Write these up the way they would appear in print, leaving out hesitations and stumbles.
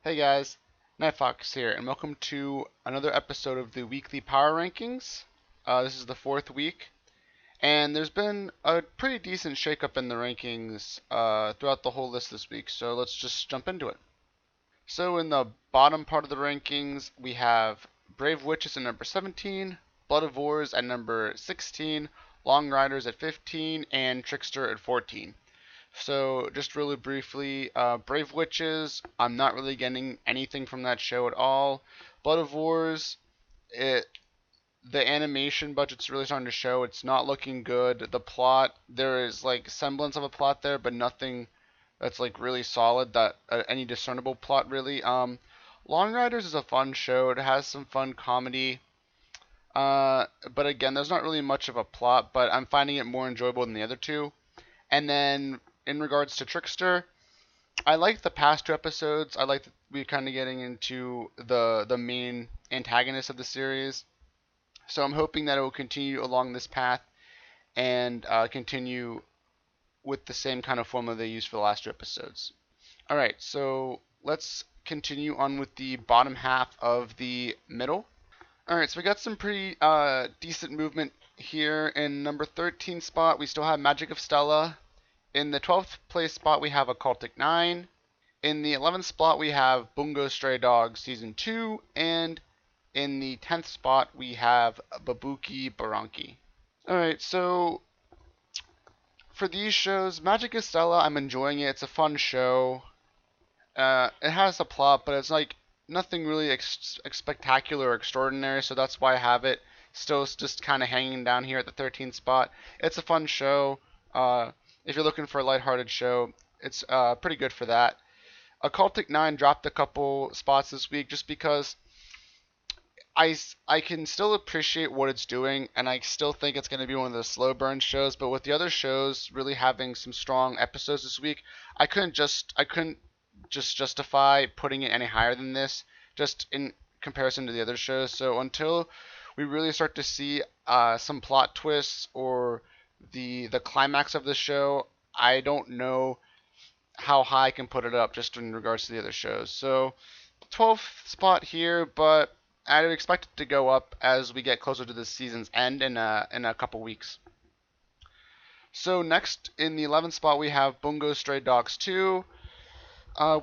Hey guys, Nightfox here, and welcome to another episode of the weekly power rankings. This is the fourth week, and there's been a pretty decent shakeup in the rankings throughout the whole list this week, so let's just jump into it. So, in the bottom part of the rankings, we have Brave Witches at number 17, Blood of Wars at number 16, Long Riders at 15, and Trickster at 14. So, just really briefly, Brave Witches, I'm not really getting anything from that show at all. Blood of Wars, it the animation budget's really starting to show. It's not looking good. The plot, there is like semblance of a plot there, but nothing that's like really solid. That any discernible plot really. Long Riders is a fun show. It has some fun comedy. But again, there's not really much of a plot, but I'm finding it more enjoyable than the other two. And then in regards to Trickster, I like the past two episodes. I like that we're kind of getting into the main antagonist of the series. So I'm hoping that it will continue along this path and continue with the same kind of formula they used for the last two episodes. All right, so let's continue on with the bottom half of the middle. All right, so we got some pretty decent movement here. In number 13 spot, we still have Magic of Stella. In the 12th place spot, we have Occultic 9. In the 11th spot, we have Bungo Stray Dogs Season 2. And in the 10th spot, we have Babuki Baranki. Alright, so for these shows, Magic of Stella, I'm enjoying it. It's a fun show. It has a plot, but it's like nothing really spectacular or extraordinary, so that's why I have it still just kind of hanging down here at the 13th spot. It's a fun show. If you're looking for a lighthearted show, it's pretty good for that. Occultic 9 dropped a couple spots this week just because I can still appreciate what it's doing, and I still think it's going to be one of the slow burn shows. But with the other shows really having some strong episodes this week, I couldn't just justify putting it any higher than this, just in comparison to the other shows. So until we really start to see some plot twists or the climax of the show, I don't know how high I can put it up just in regards to the other shows. So 12th spot here, but I'd expect it to go up as we get closer to the season's end in a couple weeks. So next in the 11th spot we have Bungo Stray Dogs 2.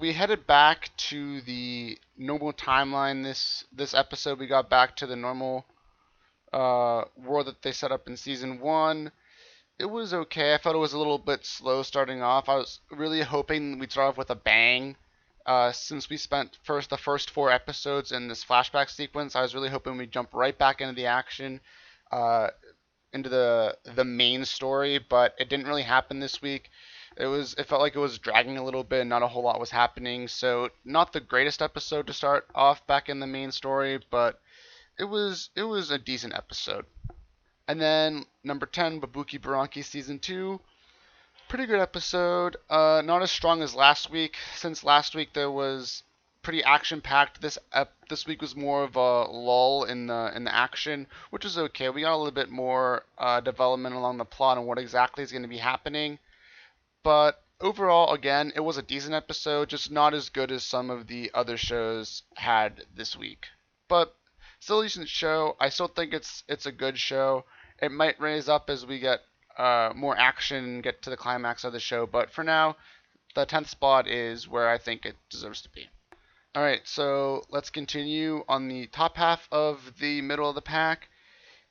We headed back to the normal timeline this episode. We got back to the normal world that they set up in season 1. It was okay. I thought it was a little bit slow starting off. I was really hoping we'd start off with a bang. Since we spent the first 4 episodes in this flashback sequence, I was really hoping we'd jump right back into the action, uh, into the main story. But it didn't really happen this week. It felt like it was dragging a little bit, and not a whole lot was happening. So not the greatest episode to start off back in the main story, but it was a decent episode. And then number 10, Babuki Baranki Season 2. Pretty good episode. Not as strong as last week. Since last week there was pretty action packed. This week was more of a lull in the action, which is okay. We got a little bit more development along the plot and what exactly is going to be happening. But overall, again, it was a decent episode, just not as good as some of the other shows had this week. But still a decent show. I still think it's a good show. It might raise up as we get more action and get to the climax of the show, but for now, the 10th spot is where I think it deserves to be. Alright, so let's continue on the top half of the middle of the pack.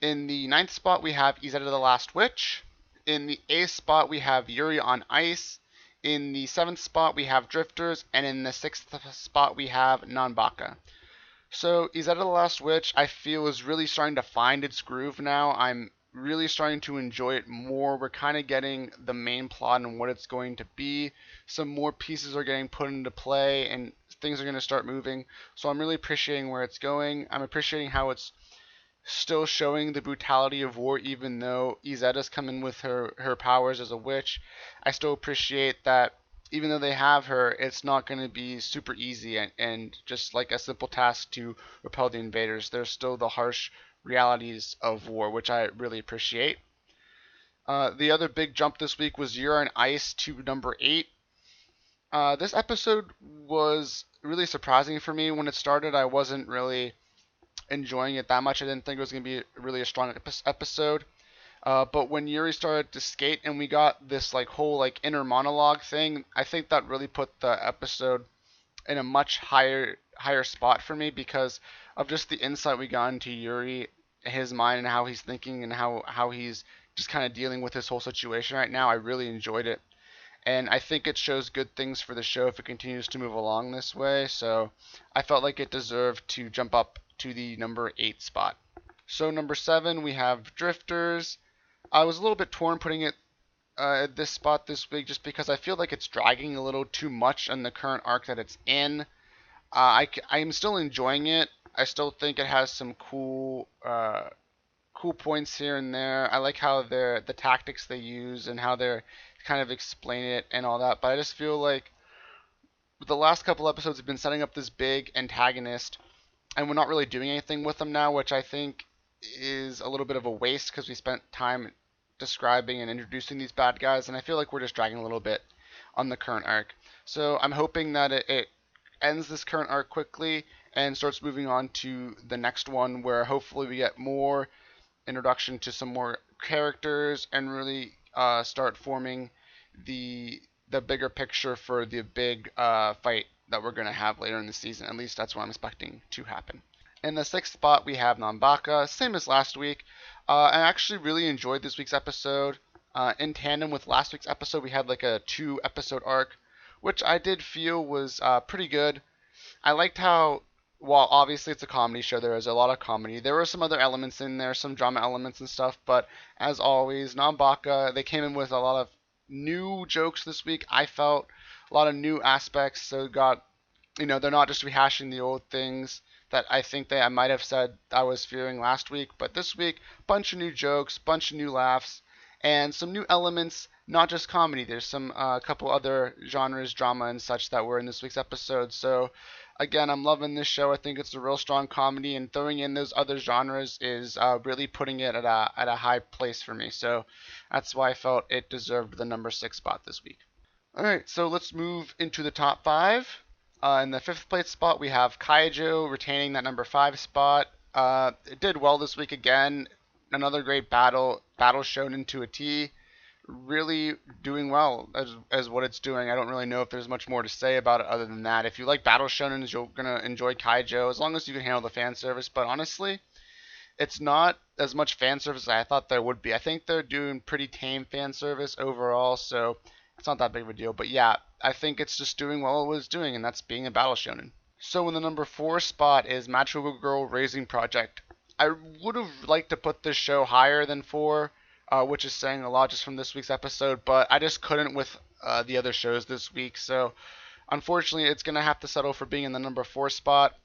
In the ninth spot, we have Izetta the Last Witch. In the 8th spot, we have Yuri on Ice. In the 7th spot, we have Drifters. And in the 6th spot, we have Nanbaka. So, Izetta the Last Witch, I feel, is really starting to find its groove now. I'm really starting to enjoy it more. We're kind of getting the main plot and what it's going to be. Some more pieces are getting put into play, and things are going to start moving. So I'm really appreciating where it's going. I'm appreciating how it's still showing the brutality of war, even though Izetta's come in with her powers as a witch. I still appreciate that even though they have her, it's not going to be super easy and just like a simple task to repel the invaders. There's still the harsh realities of war, which I really appreciate. The other big jump this week was Yuri on Ice to number 8. This episode was really surprising for me. When it started, I wasn't really enjoying it that much. I didn't think it was going to be really a strong episode. But when Yuri started to skate and we got this like whole like inner monologue thing, I think that really put the episode in a much higher spot for me because of just the insight we got into Yuri, his mind and how he's thinking and how he's just kind of dealing with this whole situation right now. I really enjoyed it. And I think it shows good things for the show if it continues to move along this way. So I felt like it deserved to jump up to the number 8 spot. So number 7 we have Drifters. I was a little bit torn putting it at this spot this week just because I feel like it's dragging a little too much in the current arc that it's in. I'm still enjoying it. I still think it has some cool points here and there. I like how the tactics they use and how they're kind of explain it and all that. But I just feel like the last couple episodes have been setting up this big antagonist, and we're not really doing anything with them now, which I think is a little bit of a waste because we spent time describing and introducing these bad guys, and I feel like we're just dragging a little bit on the current arc. So I'm hoping that it ends this current arc quickly and starts moving on to the next one where hopefully we get more introduction to some more characters and really start forming the the bigger picture for the big fight that we're going to have later in the season. At least that's what I'm expecting to happen. In the 6th spot, we have Nanbaka, same as last week. I actually really enjoyed this week's episode. In tandem with last week's episode, we had like a 2 episode arc, which I did feel was pretty good. I liked how, while obviously it's a comedy show, there is a lot of comedy. There were some other elements in there, some drama elements and stuff, but as always, Nanbaka, they came in with a lot of new jokes this week. I felt a lot of new aspects, so got, they're not just rehashing the old things that I think I might have said I was fearing last week, but this week, bunch of new jokes, bunch of new laughs, and some new elements, not just comedy. There's some couple other genres, drama and such that were in this week's episode. So again, I'm loving this show. I think it's a real strong comedy, and throwing in those other genres is really putting it at a high place for me. So that's why I felt it deserved the number 6 spot this week. All right, so let's move into the top 5. In the 5th place spot, we have Kaijo retaining that number 5 spot. It did well this week again. Another great battle shown into a T. Really doing well as what it's doing. I don't really know if there's much more to say about it other than that. If you like battle shonens, you're gonna enjoy Kaijo as long as you can handle the fan service. But honestly, it's not as much fan service as I thought there would be. I think they're doing pretty tame fan service overall, so it's not that big of a deal. But yeah, I think it's just doing what it was doing, and that's being a battle shonen. So in the number 4 spot is Magical Girl Raising Project. I would have liked to put this show higher than 4, which is saying a lot just from this week's episode, but I just couldn't with the other shows this week. So unfortunately, it's going to have to settle for being in the number 4 spot.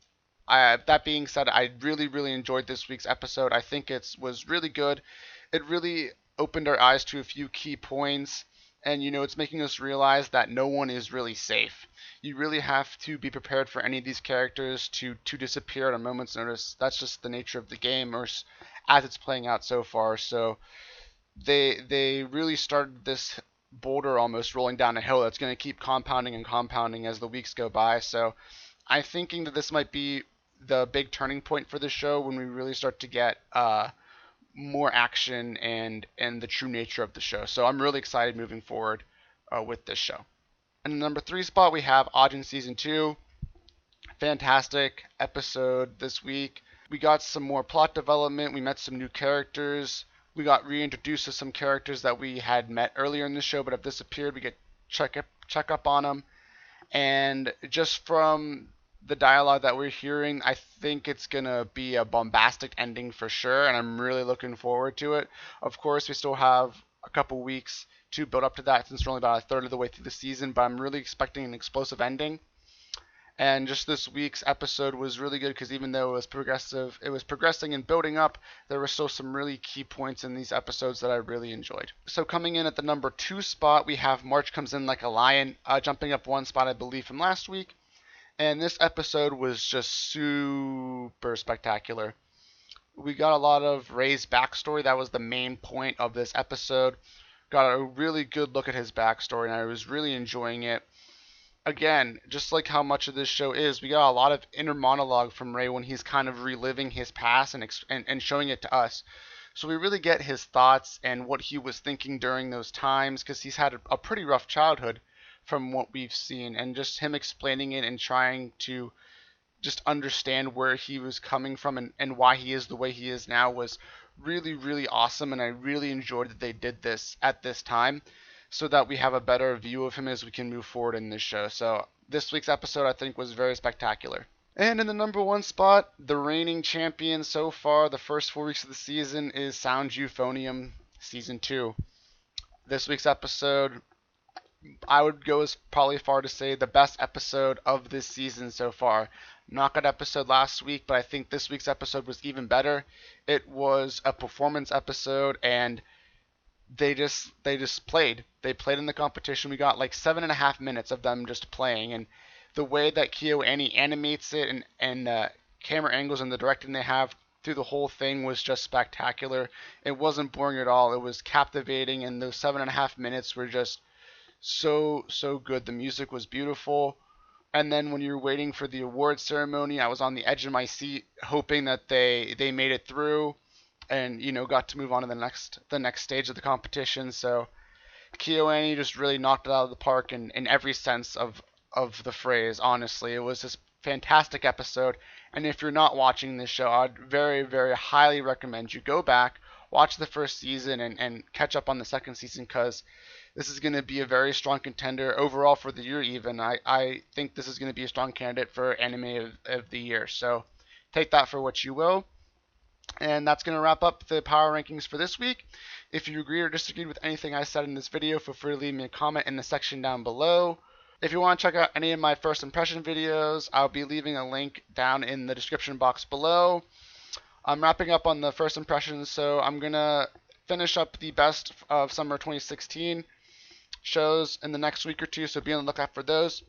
That being said, I really enjoyed this week's episode. I think it was really good. It really opened our eyes to a few key points, and it's making us realize that no one is really safe. You really have to be prepared for any of these characters to disappear at a moment's notice. That's just the nature of the game, or as it's playing out so far. So they really started this boulder almost rolling down a hill that's going to keep compounding and compounding as the weeks go by. So I'm thinking that this might be the big turning point for the show when we really start to get more action and the true nature of the show. So I'm really excited moving forward with this show. In the number 3 spot, we have Ajin Season 2. Fantastic episode this week. We got some more plot development. We met some new characters. We got reintroduced to some characters that we had met earlier in the show but have disappeared. We get check up on them. And just from the dialogue that we're hearing, I think it's going to be a bombastic ending for sure, and I'm really looking forward to it. Of course, we still have a couple weeks to build up to that since we're only about a third of the way through the season, but I'm really expecting an explosive ending. And just this week's episode was really good because even though it was progressing and building up, there were still some really key points in these episodes that I really enjoyed. So coming in at the number 2 spot, we have March Comes In Like a Lion, jumping up 1 spot, I believe, from last week. And this episode was just super spectacular. We got a lot of Ray's backstory. That was the main point of this episode. Got a really good look at his backstory, and I was really enjoying it. again, just like how much of this show is, we got a lot of inner monologue from Ray when he's kind of reliving his past and showing it to us. So we really get his thoughts and what he was thinking during those times, because he's had a pretty rough childhood from what we've seen, and just him explaining it and trying to just understand where he was coming from and why he is the way he is now was really, really awesome. And I really enjoyed that they did this at this time so that we have a better view of him as we can move forward in this show. So this week's episode, I think, was very spectacular. And in the number one spot, the reigning champion so far, the first 4 weeks of the season, is Sound Euphonium Season 2. This week's episode, I would go as probably far to say the best episode of this season so far. Knockout episode last week, but I think this week's episode was even better. It was a performance episode, and they just played. They played in the competition. We got like 7.5 minutes of them just playing, and the way that KyoAni animates it and camera angles and the directing they have through the whole thing was just spectacular. It wasn't boring at all. It was captivating, and those 7.5 minutes were just so good. The music was beautiful. And then when you're waiting for the award ceremony, I was on the edge of my seat hoping that they made it through and got to move on to the next stage of the competition. So KyoAni just really knocked it out of the park in every sense of the phrase. Honestly, it was just fantastic episode. And if you're not watching this show, I'd very, very highly recommend you go back, watch the first season, and catch up on the second season, because this is going to be a very strong contender overall for the year even. I think this is going to be a strong candidate for anime of the year. So take that for what you will. And that's going to wrap up the power rankings for this week. If you agree or disagree with anything I said in this video, feel free to leave me a comment in the section down below. If you want to check out any of my first impression videos, I'll be leaving a link down in the description box below. I'm wrapping up on the first impressions, so I'm going to finish up the best of summer 2016 shows in the next week or two, so be on the lookout for those.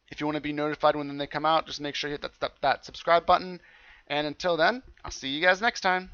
If you want to be notified when they come out, just make sure you hit that subscribe button. And until then, I'll see you guys next time.